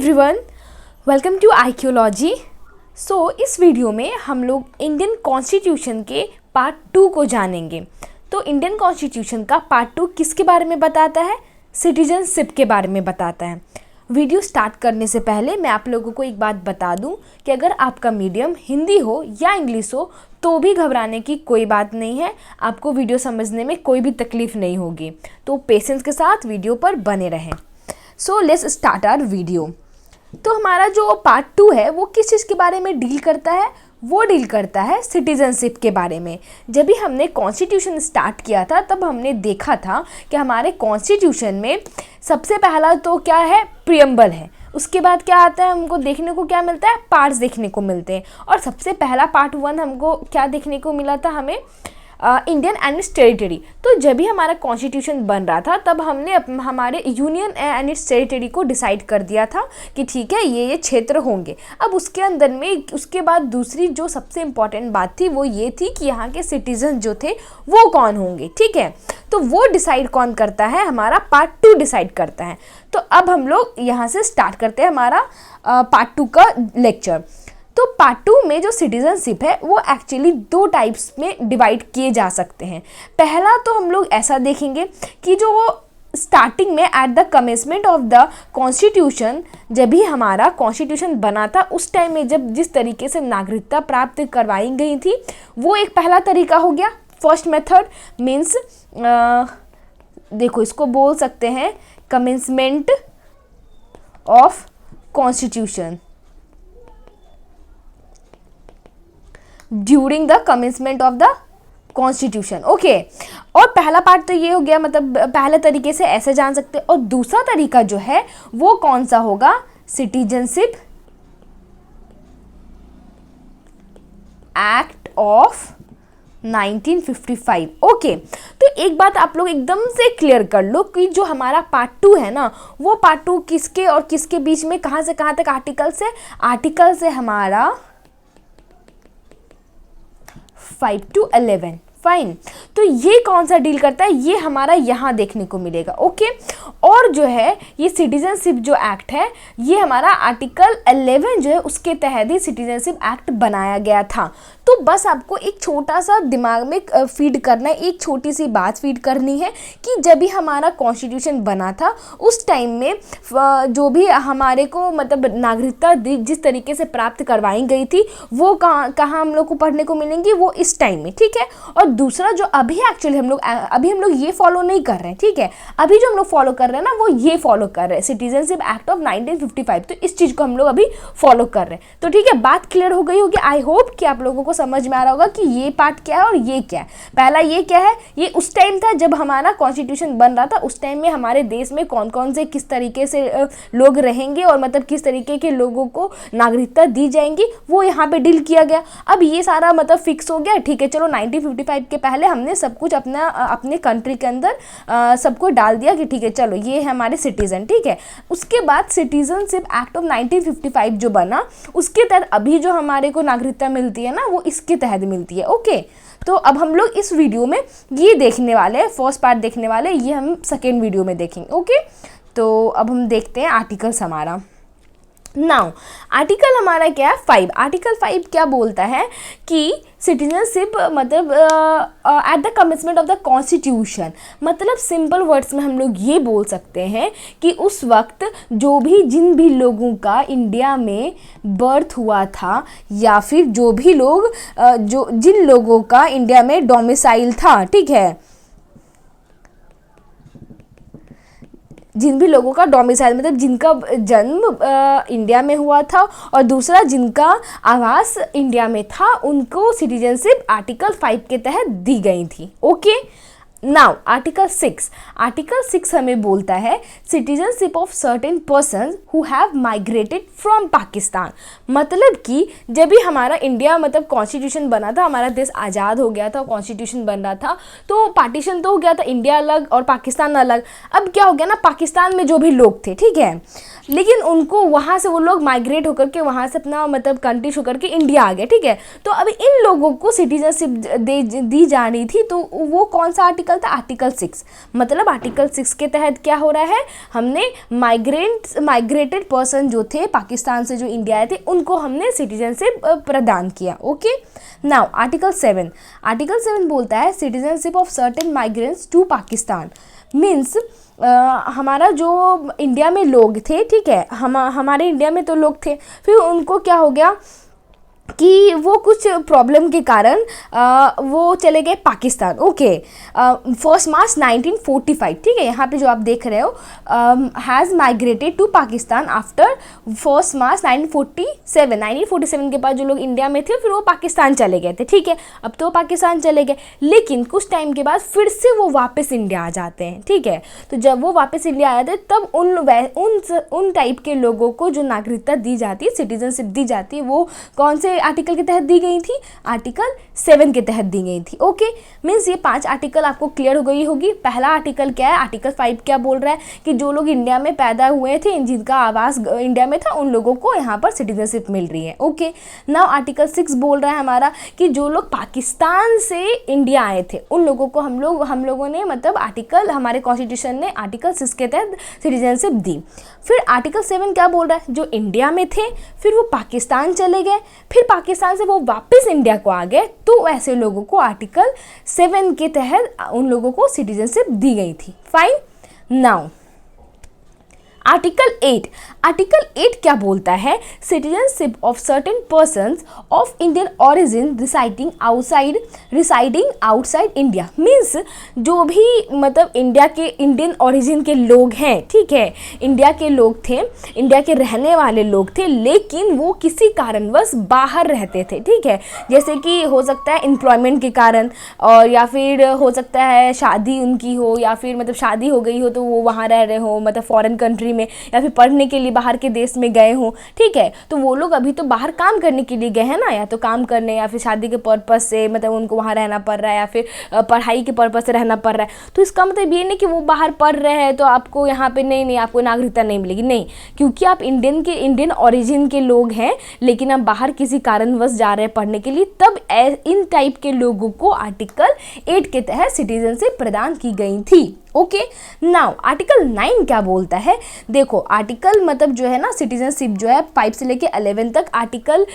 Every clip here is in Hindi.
Everyone, welcome to archaeology. इस वीडियो में हम लोग इंडियन कॉन्स्टिट्यूशन के पार्ट 2 को जानेंगे। तो इंडियन कॉन्स्टिट्यूशन का पार्ट 2 किसके बारे में बताता है? सिटीजनशिप के बारे में बताता है। वीडियो स्टार्ट करने से पहले मैं आप लोगों को एक बात बता दूं कि अगर आपका मीडियम हिंदी हो या इंग्लिश हो तो भी घबराने की कोई बात नहीं है। आपको वीडियो समझने में कोई भी तकलीफ़ नहीं होगी, तो पेशेंस के साथ वीडियो पर बने रहें। So let's start our video. तो हमारा जो पार्ट 2 है वो किस चीज़ के बारे में डील करता है? वो डील करता है सिटीजनशिप के बारे में। जब भी हमने कॉन्स्टिट्यूशन स्टार्ट किया था तब हमने देखा था कि हमारे कॉन्स्टिट्यूशन में सबसे पहला तो क्या है? प्रियम्बल है। उसके बाद क्या आता है? हमको देखने को क्या मिलता है? पार्ट्स देखने को मिलते हैं। और सबसे पहला पार्ट 1 हमको क्या देखने को मिला था? हमें इंडियन एंड इट्स टेरिटरी। तो जब भी हमारा कॉन्स्टिट्यूशन बन रहा था तब हमने हमारे यूनियन एंड इट्स टेरिटरी को डिसाइड कर दिया था कि ठीक है ये क्षेत्र होंगे। अब उसके अंदर में उसके बाद दूसरी जो सबसे इम्पॉर्टेंट बात थी वो ये थी कि यहाँ के सिटीजन जो थे वो कौन होंगे। ठीक है, तो वो डिसाइड कौन करता है? हमारा पार्ट 2 डिसाइड करता है। तो अब हम लोग यहाँ से स्टार्ट करते हैं हमारा पार्ट 2 का लेक्चर। तो पार्ट 2 में जो सिटीजनशिप है वो एक्चुअली 2 टाइप्स में डिवाइड किए जा सकते हैं। पहला तो हम लोग ऐसा देखेंगे कि जो स्टार्टिंग में at the commencement of the constitution, जब भी हमारा कॉन्स्टिट्यूशन बना था उस टाइम में जब जिस तरीके से नागरिकता प्राप्त करवाई गई थी वो एक पहला तरीका हो गया। फर्स्ट मेथड मीन्स देखो इसको बोल सकते हैं commencement of constitution, during the commencement of the constitution. Okay, और पहला पार्ट तो ये हो गया, मतलब पहले तरीके से ऐसे जान सकते हैं। और दूसरा तरीका जो है वो कौन सा होगा? Citizenship act of 1955। ओके, तो एक बात आप लोग एकदम से क्लियर कर लो कि जो हमारा पार्ट 2 है ना वो पार्ट 2 किसके और किसके बीच में, कहाँ से कहाँ तक आर्टिकल से? आर्टिकल से हमारा 5 to 11। फाइन, तो ये कौन सा डील करता है? ये हमारा यहाँ देखने को मिलेगा। ओके, और जो है ये सिटीजनशिप जो एक्ट है ये हमारा आर्टिकल 11 जो है उसके तहत ही सिटीजनशिप एक्ट बनाया गया था। तो बस आपको एक छोटा सा दिमाग में फीड करना है, एक छोटी सी बात फीड करनी है कि जब भी हमारा कॉन्स्टिट्यूशन बना था उस टाइम में जो भी हमारे को मतलब नागरिकता जिस तरीके से प्राप्त करवाई गई थी वो कहाँ हम लोग को पढ़ने को मिलेंगी? वो इस टाइम में। ठीक है, और दूसरा जो अभी एक्चुअली हम लोग ये फॉलो नहीं कर रहे हैं। ठीक है, अभी जो हम लोग फॉलो कर रहे हैं ना वो ये फॉलो कर रहे हैं सिटीजनशिप एक्ट ऑफ 1955। तो इस चीज़ को हम लोग अभी फॉलो कर रहे हैं। तो ठीक है, बात क्लियर हो गई होगी। आई होप कि आप लोगों को समझ में आ रहा होगा कि ये पार्ट क्या है और ये क्या है। पहला ये क्या है? ये उस टाइम था जब हमारा कॉन्स्टिट्यूशन बन रहा था, उस टाइम में हमारे देश में कौन कौन से किस तरीके से लोग रहेंगे और मतलब किस तरीके के लोगों को नागरिकता दी जाएंगी वो यहाँ पे डील किया गया। अब ये सारा मतलब फिक्स हो गया। ठीक है, चलो 1955 के पहले हमने सब कुछ अपने कंट्री के अंदर सबको डाल दिया कि ठीक है चलो ये है हमारे सिटीजन। ठीक है, उसके बाद सिटीजनशिप एक्ट ऑफ 1955 जो बना उसके तहत अभी जो हमारे को नागरिकता मिलती है ना वो इसके तहत मिलती है। ओके, तो अब हम लोग इस वीडियो में ये देखने वाले हैं, फर्स्ट पार्ट देखने वाले, ये हम सेकेंड वीडियो में देखेंगे। ओके, तो अब हम देखते हैं आर्टिकल्स हमारा। नाउ आर्टिकल हमारा क्या है? 5। आर्टिकल 5 क्या बोलता है कि सिटीजनशिप मतलब at the commencement of the constitution, मतलब सिंपल वर्ड्स में हम लोग ये बोल सकते हैं कि उस वक्त जिन भी लोगों का इंडिया में बर्थ हुआ था या फिर जो भी लोग जिन लोगों का इंडिया में डोमिसाइल था, ठीक है, जिन भी लोगों का डोमिसाइल मतलब जिनका जन्म इंडिया में हुआ था और दूसरा जिनका आवास इंडिया में था उनको सिटीजनशिप आर्टिकल 5 के तहत दी गई थी। Okay, now article 6। आर्टिकल 6 हमें बोलता है citizenship of certain person who have migrated from Pakistan. मतलब कि जब भी हमारा इंडिया मतलब कॉन्स्टिट्यूशन बना था, हमारा देश आज़ाद हो गया था, कॉन्स्टिट्यूशन बन रहा था तो पार्टीशन तो हो गया था, इंडिया अलग और पाकिस्तान अलग। अब क्या हो गया ना, पाकिस्तान में जो भी लोग थे, ठीक है, लेकिन उनको वहाँ से वो लोग माइग्रेट होकर के वहाँ से अपना मतलब कंट्री होकर के इंडिया आ गए। ठीक है, तो अब इन लोगों को सिटीजनशिप दी जा रही थी। तो वो कौन सा आर्टिकल आर्टिकल था? आर्टिकल 6। मतलब आर्टिकल 6 के तहत क्या हो रहा है, हमने माइग्रेटेड पर्सन जो थे पाकिस्तान से जो इंडिया आए थे उनको हमने सिटीजनशिप प्रदान किया। ओके, नाउ आर्टिकल 7 बोलता है citizenship of certain migrants to Pakistan. Means हमारा जो इंडिया में लोग थे, ठीक है, हमारे इंडिया में तो लोग थे, फिर उनको क्या हो गया कि वो कुछ प्रॉब्लम के कारण वो चले गए पाकिस्तान। ओके, 1 मार्च 1945, ठीक है, यहाँ पे जो आप देख रहे हो has migrated to Pakistan after 1 March 1947 के बाद जो लोग इंडिया में थे फिर वो पाकिस्तान चले गए थे। ठीक है, अब तो पाकिस्तान चले गए, लेकिन कुछ टाइम के बाद फिर से वो वापस इंडिया आ जाते हैं। ठीक है, तो जब वो वापस इंडिया आए थे तब उन टाइप के लोगों को जो नागरिकता दी जाती है, सिटीजनशिप दी जाती है, वो कौन से आर्टिकल के तहत दी गई थी? आर्टिकल 7 के तहत दी गई थी। ओके, मीन्स ये 5 आर्टिकल आपको क्लियर हो गई होगी। पहला आर्टिकल क्या है? आर्टिकल 5 क्या बोल रहा है कि जो लोग इंडिया में पैदा हुए थे, जिनका आवास इंडिया में था, उन लोगों को यहाँ पर सिटीजनशिप मिल रही है। ओके, नाउ आर्टिकल 6 बोल रहा है हमारा कि जो लोग पाकिस्तान से इंडिया आए थे उन लोगों को हम लोगों ने मतलब आर्टिकल, हमारे कॉन्स्टिट्यूशन ने आर्टिकल 6 के तहत सिटीजनशिप दी। फिर आर्टिकल 7 क्या बोल रहा है? जो इंडिया में थे फिर वो पाकिस्तान चले गए, फिर पाकिस्तान से वो वापस इंडिया को आ गए, तो ऐसे लोगों को आर्टिकल 7 के तहत उन लोगों को सिटीजनशिप दी गई थी। फाइन, नाउ आर्टिकल 8 क्या बोलता है? Citizenship of certain persons of Indian origin residing outside India. Means जो भी मतलब इंडियन ओरिजिन के लोग हैं, ठीक है, इंडिया के लोग थे, इंडिया के रहने वाले लोग थे, लेकिन वो किसी कारणवश बाहर रहते थे। ठीक है, जैसे कि हो सकता है एम्प्लॉयमेंट के कारण, और या फिर हो सकता है शादी उनकी हो, या फिर मतलब शादी हो गई हो तो वो वहाँ रह रहे हो, मतलब फॉरेन कंट्री में, या फिर पढ़ने के लिए बाहर के देश में गए हो। ठीक है, तो वो लोग अभी तो बाहर काम करने के लिए गए हैं ना, या तो काम करने या फिर शादी के पर्पस से मतलब उनको वहाँ रहना पड़ रहा है, या फिर पढ़ाई के पर्पस से रहना पड़ रहा है। तो इसका मतलब ये नहीं कि वो बाहर पढ़ रहे हैं तो आपको यहाँ पे नहीं आपको नागरिकता नहीं मिलेगी, नहीं, क्योंकि आप इंडियन ओरिजिन के लोग हैं लेकिन आप बाहर किसी कारणवश जा रहे हैं पढ़ने के लिए, तब इन टाइप के लोगों को आर्टिकल 8 के तहत सिटीजनशिप प्रदान की गई थी। ओके, नाउ आर्टिकल 9 क्या बोलता है? देखो, आर्टिकल मतलब जो है ना, सिटीजनशिप जो है 5 से लेके 11 तक आर्टिकल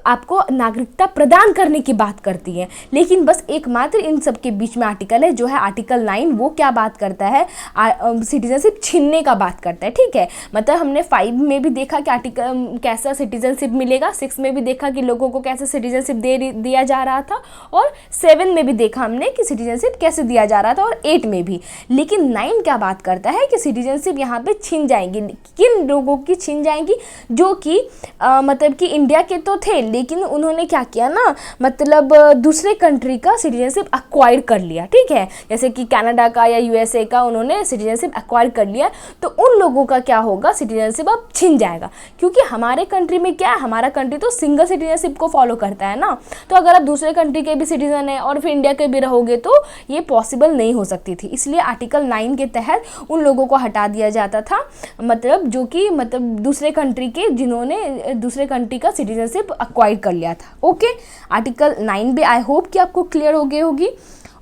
आपको नागरिकता प्रदान करने की बात करती है, लेकिन बस एकमात्र इन सब के बीच में आर्टिकल है जो है आर्टिकल 9। वो क्या बात करता है? सिटीजनशिप छीनने का बात करता है। ठीक है, मतलब हमने 5 में भी देखा कि आर्टिकल कैसा सिटीजनशिप मिलेगा, 6 में भी देखा कि लोगों को कैसे सिटीजनशिप दिया जा रहा था, और 7 में भी देखा हमने कि सिटीजनशिप कैसे दिया जा रहा था, और 8 में भी। लेकिन 9 क्या बात करता है कि सिटीजनशिप यहाँ पे छीन जाएंगी। किन लोगों की छीन जाएंगी? जो कि मतलब कि इंडिया के तो थे, लेकिन उन्होंने क्या किया ना, मतलब दूसरे कंट्री का सिटीजनशिप एक्वायर कर लिया। ठीक है, जैसे कि कनाडा का या यूएसए का उन्होंने सिटीजनशिप एक्वायर कर लिया, तो उन लोगों का क्या होगा? सिटीजनशिप अब छीन जाएगा। क्योंकि हमारे कंट्री में क्या है, हमारा कंट्री तो सिंगल सिटीजनशिप को फॉलो करता है ना, तो अगर आप दूसरे कंट्री के भी सिटीजन हैं और फिर इंडिया के भी रहोगे तो ये पॉसिबल नहीं हो सकती थी। इसलिए आर्टिकल 9 के तहत उन लोगों को हटा दिया जाता था, मतलब जो कि मतलब दूसरे कंट्री के, जिन्होंने दूसरे कंट्री का सिटीजनशिप एक्वायर कर लिया था। ओके, आर्टिकल 9 भी आई होप कि आपको क्लियर हो गई होगी।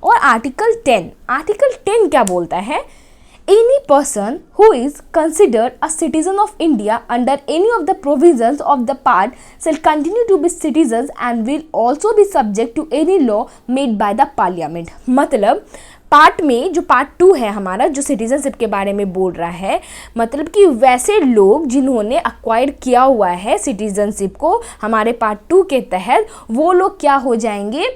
और आर्टिकल 10 क्या बोलता है? Any person who is considered a citizen of India under any of the provisions of the part shall continue to be citizens and will also be subject to any law made by the parliament। मतलब पार्ट में जो पार्ट 2 है हमारा, जो सिटीजनशिप के बारे में बोल रहा है, मतलब कि वैसे लोग जिन्होंने एक्वायर किया हुआ है सिटीजनशिप को हमारे पार्ट 2 के तहत, वो लोग क्या हो जाएंगे?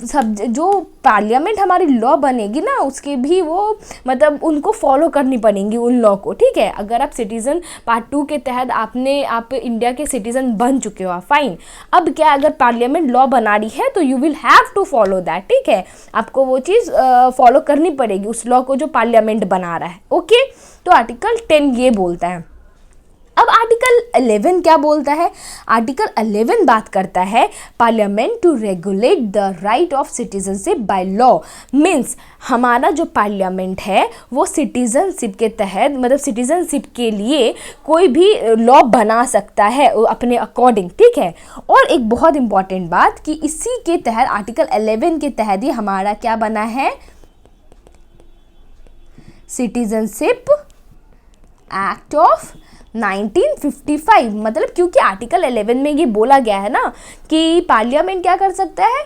सब जो पार्लियामेंट हमारी लॉ बनेगी ना, उसके भी वो मतलब उनको फॉलो करनी पड़ेंगी उन लॉ को। ठीक है, अगर आप सिटीजन पार्ट 2 के तहत आप इंडिया के सिटीजन बन चुके हो, फाइन, अब क्या अगर पार्लियामेंट लॉ बना रही है तो you will have to follow that. ठीक है, आपको वो चीज़ फॉलो करनी पड़ेगी, उस लॉ को जो पार्लियामेंट बना रहा है। ओके, तो आर्टिकल 10 ये बोलता है। अब आर्टिकल 11 क्या बोलता है? आर्टिकल 11 बात करता है parliament to regulate the right of citizenship by law. Means हमारा जो पार्लियामेंट है वो सिटीजनशिप के तहत, मतलब सिटीजनशिप के लिए कोई भी लॉ बना सकता है अपने अकॉर्डिंग। ठीक है, और एक बहुत इंपॉर्टेंट बात कि इसी के तहत आर्टिकल 11 के तहत ही हमारा क्या बना है? सिटीजनशिप एक्ट ऑफ 1955, मतलब क्योंकि आर्टिकल 11 में ये बोला गया है ना कि पार्लियामेंट क्या कर सकता है,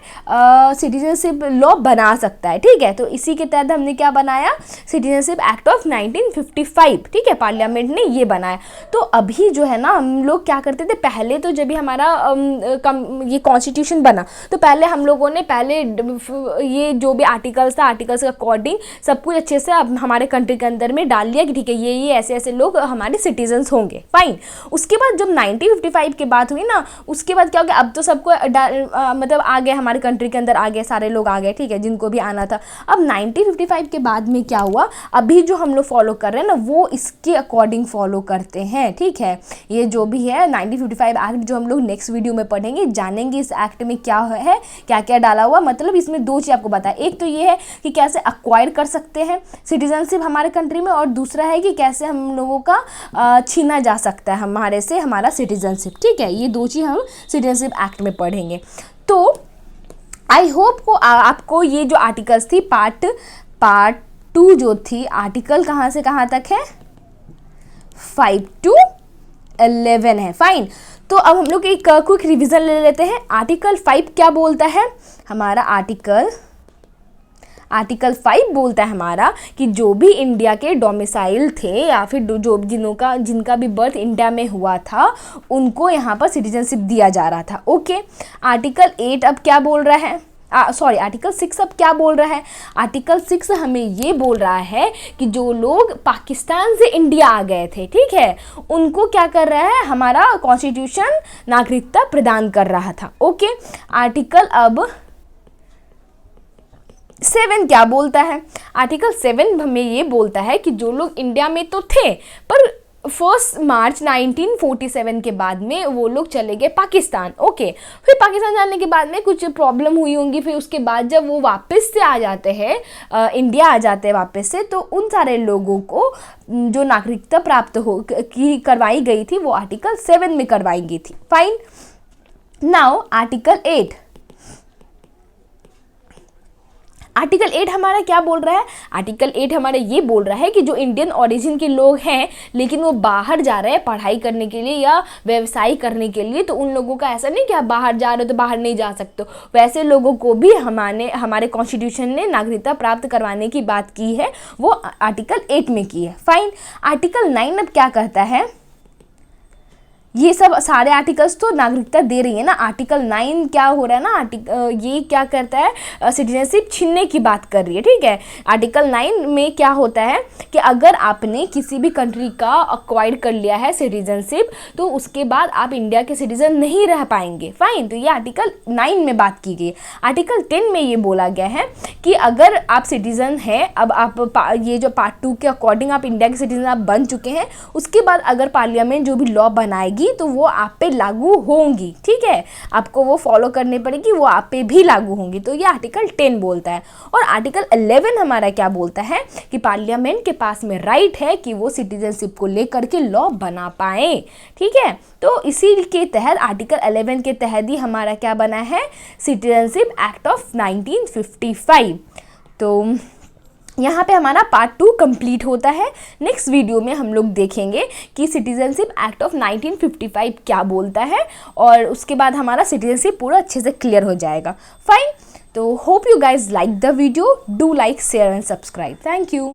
सिटीजनशिप लॉ बना सकता है, ठीक है। तो इसी के तहत हमने क्या बनाया, सिटीजनशिप एक्ट ऑफ 1955, ठीक है, पार्लियामेंट ने ये बनाया। तो अभी जो है ना हम लोग क्या करते थे, पहले तो जब भी हमारा ये कॉन्स्टिट्यूशन बना तो पहले हम लोगों ने ये जो भी आर्टिकल्स था, आर्टिकल्स के अकॉर्डिंग सब कुछ अच्छे से अब हमारे कंट्री के अंदर में डाल लिया कि ठीक है ये ऐसे ऐसे लोग हमारे सिटीजन्स होंगे, फाइन। उसके बाद जब 1955 की बात हुई ना, उसके बाद क्या हो गया, अब तो सबको मतलब आ गए हमारे कंट्री के अंदर, आ गए सारे लोग आ गए, ठीक है, जिनको भी आना था। अब 1955 के बाद में क्या हुआ, अभी जो हम लोग फॉलो कर रहे हैं ना वो इसके अकॉर्डिंग फॉलो करते हैं, ठीक है। ये जो भी है 1955 एक्ट जो हम लोग नेक्स्ट वीडियो में पढ़ेंगे, जानेंगे इस एक्ट में क्या है, क्या क्या डाला हुआ। मतलब इसमें दो चीज़ आपको बताया, एक तो ये है कि कैसे अक्वायर कर सकते हैं सिटीजनशिप हमारे कंट्री में, और दूसरा है कि कैसे हम लोगों का छीना जा सकता है हमारे से हमारा सिटीजनशिप, ठीक है। ये दो चीज़ हम सिटीजनशिप एक्ट में पढ़ेंगे। तो आई होप को आपको ये जो आर्टिकल्स थी पार्ट 2 जो थी, आर्टिकल कहाँ से कहाँ तक है, 5 to 11 है, फाइन। तो अब हम लोग एक क्विक रिवीजन ले लेते हैं। आर्टिकल 5 क्या बोलता है हमारा, आर्टिकल 5 बोलता है हमारा कि जो भी इंडिया के डोमिसाइल थे या फिर जो जिनका भी बर्थ इंडिया में हुआ था उनको यहाँ पर सिटीजनशिप दिया जा रहा था, ओके। आर्टिकल 8 अब क्या बोल रहा है, आर्टिकल 6 अब क्या बोल रहा है, आर्टिकल 6 हमें ये बोल रहा है कि जो लोग पाकिस्तान से इंडिया आ गए थे, ठीक है, उनको क्या कर रहा है, हमारा कॉन्स्टिट्यूशन नागरिकता प्रदान कर रहा था, ओके। आर्टिकल अब 7 क्या बोलता है, आर्टिकल 7 हमें ये बोलता है कि जो लोग इंडिया में तो थे पर 1 मार्च 1947 के बाद में वो लोग चले गए पाकिस्तान, ओके। फिर पाकिस्तान जाने के बाद में कुछ प्रॉब्लम हुई होंगी, फिर उसके बाद जब वो वापस से आ जाते हैं, इंडिया आ जाते हैं वापस से, तो उन सारे लोगों को जो नागरिकता प्राप्त करवाई गई थी वो आर्टिकल 7 में करवाई गई थी, फाइन। नाउ आर्टिकल 8 हमारा क्या बोल रहा है, आर्टिकल 8 हमारा ये बोल रहा है कि जो इंडियन ओरिजिन के लोग हैं लेकिन वो बाहर जा रहे हैं पढ़ाई करने के लिए या व्यवसाय करने के लिए, तो उन लोगों का ऐसा नहीं कि आप बाहर जा रहे हो तो बाहर नहीं जा सकते, वैसे लोगों को भी हमारे कॉन्स्टिट्यूशन ने नागरिकता प्राप्त करवाने की बात की है, वो आर्टिकल 8 में की है, फाइन। आर्टिकल 9 अब क्या कहता है, ये सब सारे आर्टिकल्स तो नागरिकता दे रही है ना, आर्टिकल 9 क्या हो रहा है ना, ये क्या करता है, सिटीजनशिप छीनने की बात कर रही है, ठीक है। आर्टिकल 9 में क्या होता है कि अगर आपने किसी भी कंट्री का अक्वायर कर लिया है सिटीजनशिप तो उसके बाद आप इंडिया के सिटीजन नहीं रह पाएंगे, फाइन। तो ये आर्टिकल 9 में बात की गई। आर्टिकल 10 में ये बोला गया है कि अगर आप सिटीजन हैं, अब आप ये जो पार्ट 2 के अकॉर्डिंग आप इंडिया के सिटीजन आप बन चुके हैं, उसके बाद अगर पार्लियामेंट जो भी लॉ बनाएगी तो वो आप पे लागू होंगी, ठीक है, आपको वो फॉलो करनी पड़ेगी, वो आप पे भी लागू होंगी। तो ये आर्टिकल 10 बोलता है। और आर्टिकल 11 हमारा क्या बोलता है कि पार्लियामेंट के पास में राइट है कि वो सिटीजनशिप को लेकर के लॉ बना पाए, ठीक है। तो इसी के तहत आर्टिकल 11 के तहत ही हमारा क्या बना है, सिटीजनशिप एक्ट ऑफ 1955। तो यहाँ पे हमारा पार्ट 2 कंप्लीट होता है। नेक्स्ट वीडियो में हम लोग देखेंगे कि सिटीजनशिप एक्ट ऑफ 1955 क्या बोलता है, और उसके बाद हमारा सिटीजनशिप पूरा अच्छे से क्लियर हो जाएगा, फाइन। तो hope you guys like the video, do like, share and subscribe, thank you.